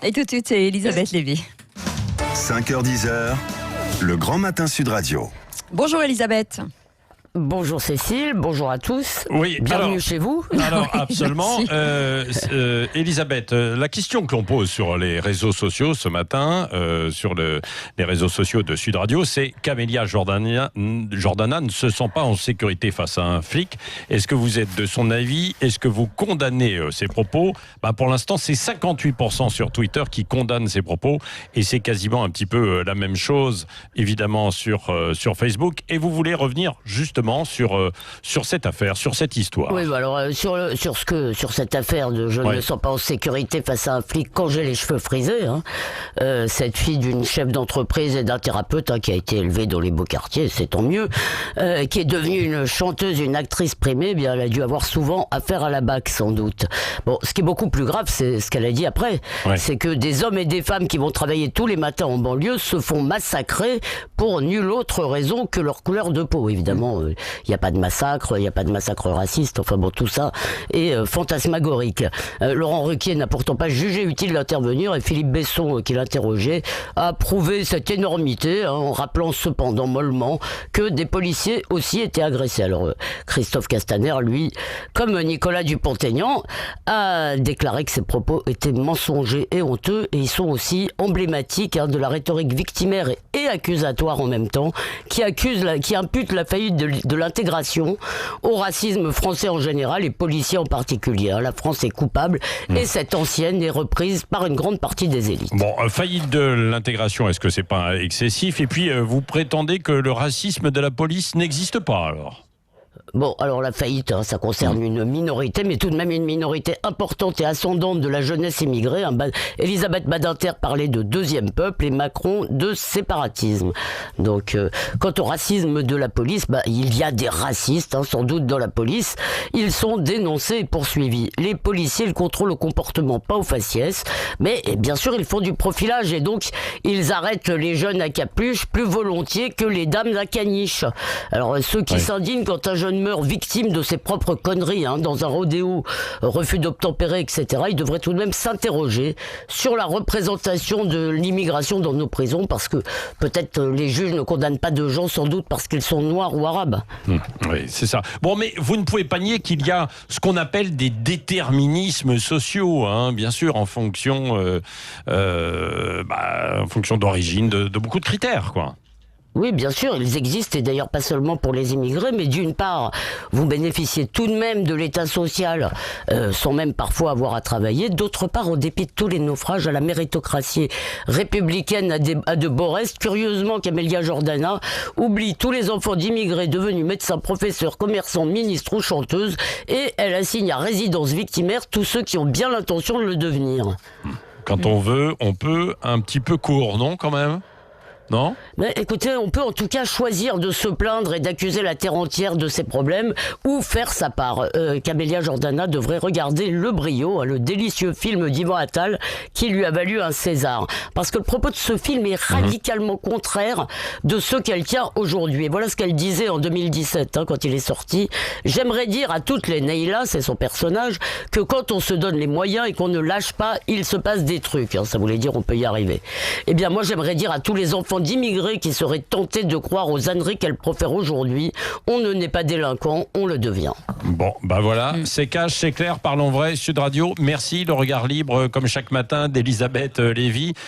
Et tout de suite, c'est Elisabeth Lévy. 5h-10h, le Grand Matin Sud Radio. Bonjour Elisabeth. Bonjour Cécile, bonjour à tous. Oui, bienvenue chez vous. Alors absolument. Elisabeth, la question que l'on pose sur les réseaux sociaux ce matin, sur les réseaux sociaux de Sud Radio, c'est qu'Amelia Jordana ne se sent pas en sécurité face à un flic. Est-ce que vous êtes de son avis? Est-ce que vous condamnez ses propos? Pour l'instant, c'est 58% sur Twitter qui condamnent ses propos, et c'est quasiment un petit peu la même chose, évidemment, sur Facebook. Et vous voulez revenir justement sur cette affaire, sur cette histoire. Oui, alors sur cette affaire de je ne me sens pas en sécurité face à un flic quand j'ai les cheveux frisés, cette fille d'une chef d'entreprise et d'un thérapeute qui a été élevée dans les beaux quartiers, c'est tant mieux, qui est devenue une chanteuse, une actrice primée, bien elle a dû avoir souvent affaire à la BAC sans doute. Bon, ce qui est beaucoup plus grave, c'est ce qu'elle a dit après, c'est que des hommes et des femmes qui vont travailler tous les matins en banlieue se font massacrer pour nulle autre raison que leur couleur de peau, évidemment. Il n'y a pas de massacre, il n'y a pas de massacre raciste, enfin bon, tout ça est fantasmagorique. Laurent Ruquier n'a pourtant pas jugé utile d'intervenir, et Philippe Besson, qui l'interrogeait, a prouvé cette énormité, en rappelant cependant mollement que des policiers aussi étaient agressés. Alors Christophe Castaner, lui, comme Nicolas Dupont-Aignan, a déclaré que ses propos étaient mensongers et honteux, et ils sont aussi emblématiques de la rhétorique victimaire et accusatoire en même temps, qui impute la faillite de l'intégration au racisme français en général et policier en particulier. La France est coupable et cette ancienne est reprise par une grande partie des élites. Bon, faillite de l'intégration, est-ce que c'est pas excessif? Et puis, vous prétendez que le racisme de la police n'existe pas, alors? Bon, alors la faillite, ça concerne une minorité, mais tout de même une minorité importante et ascendante de la jeunesse immigrée. Elisabeth Badinter parlait de deuxième peuple et Macron de séparatisme. Donc, quant au racisme de la police, il y a des racistes, sans doute dans la police. Ils sont dénoncés et poursuivis. Les policiers, ils contrôlent le comportement, pas au faciès, mais bien sûr, ils font du profilage et donc ils arrêtent les jeunes à capuche plus volontiers que les dames à caniche. Alors, ceux qui s'indignent quand un jeune meurt victime de ses propres conneries, dans un rodéo, refus d'obtempérer, etc., il devrait tout de même s'interroger sur la représentation de l'immigration dans nos prisons, parce que peut-être les juges ne condamnent pas de gens sans doute parce qu'ils sont noirs ou arabes. Oui, c'est ça. Bon, mais vous ne pouvez pas nier qu'il y a ce qu'on appelle des déterminismes sociaux, bien sûr, en fonction d'origine, de beaucoup de critères, quoi. Oui, bien sûr, ils existent, et d'ailleurs pas seulement pour les immigrés, mais d'une part, vous bénéficiez tout de même de l'état social, sans même parfois avoir à travailler. D'autre part, au dépit de tous les naufrages à la méritocratie républicaine à de beaux restes, curieusement qu'Amelia Jordana oublie tous les enfants d'immigrés devenus médecins, professeurs, commerçants, ministres ou chanteuses, et elle assigne à résidence victimaire tous ceux qui ont bien l'intention de le devenir. Quand on veut, on peut, un petit peu court, non, quand même ? Non ? Mais écoutez, on peut en tout cas choisir de se plaindre et d'accuser la terre entière de ses problèmes, ou faire sa part. Qu'Amelia Jordana devrait regarder Le Brio, le délicieux film d'Yvan Attal qui lui a valu un César. Parce que le propos de ce film est radicalement contraire de ce qu'elle tient aujourd'hui. Et voilà ce qu'elle disait en 2017, quand il est sorti. J'aimerais dire à toutes les Neila, c'est son personnage, que quand on se donne les moyens et qu'on ne lâche pas, il se passe des trucs. Ça voulait dire on peut y arriver. Eh bien moi j'aimerais dire à tous les enfants d'immigrés qui seraient tentés de croire aux âneries qu'elle profère aujourd'hui, on ne naît pas délinquant, on le devient. Bon, voilà, c'est cash, c'est clair, parlons vrai, Sud Radio, merci, le regard libre comme chaque matin d'Elisabeth Lévy.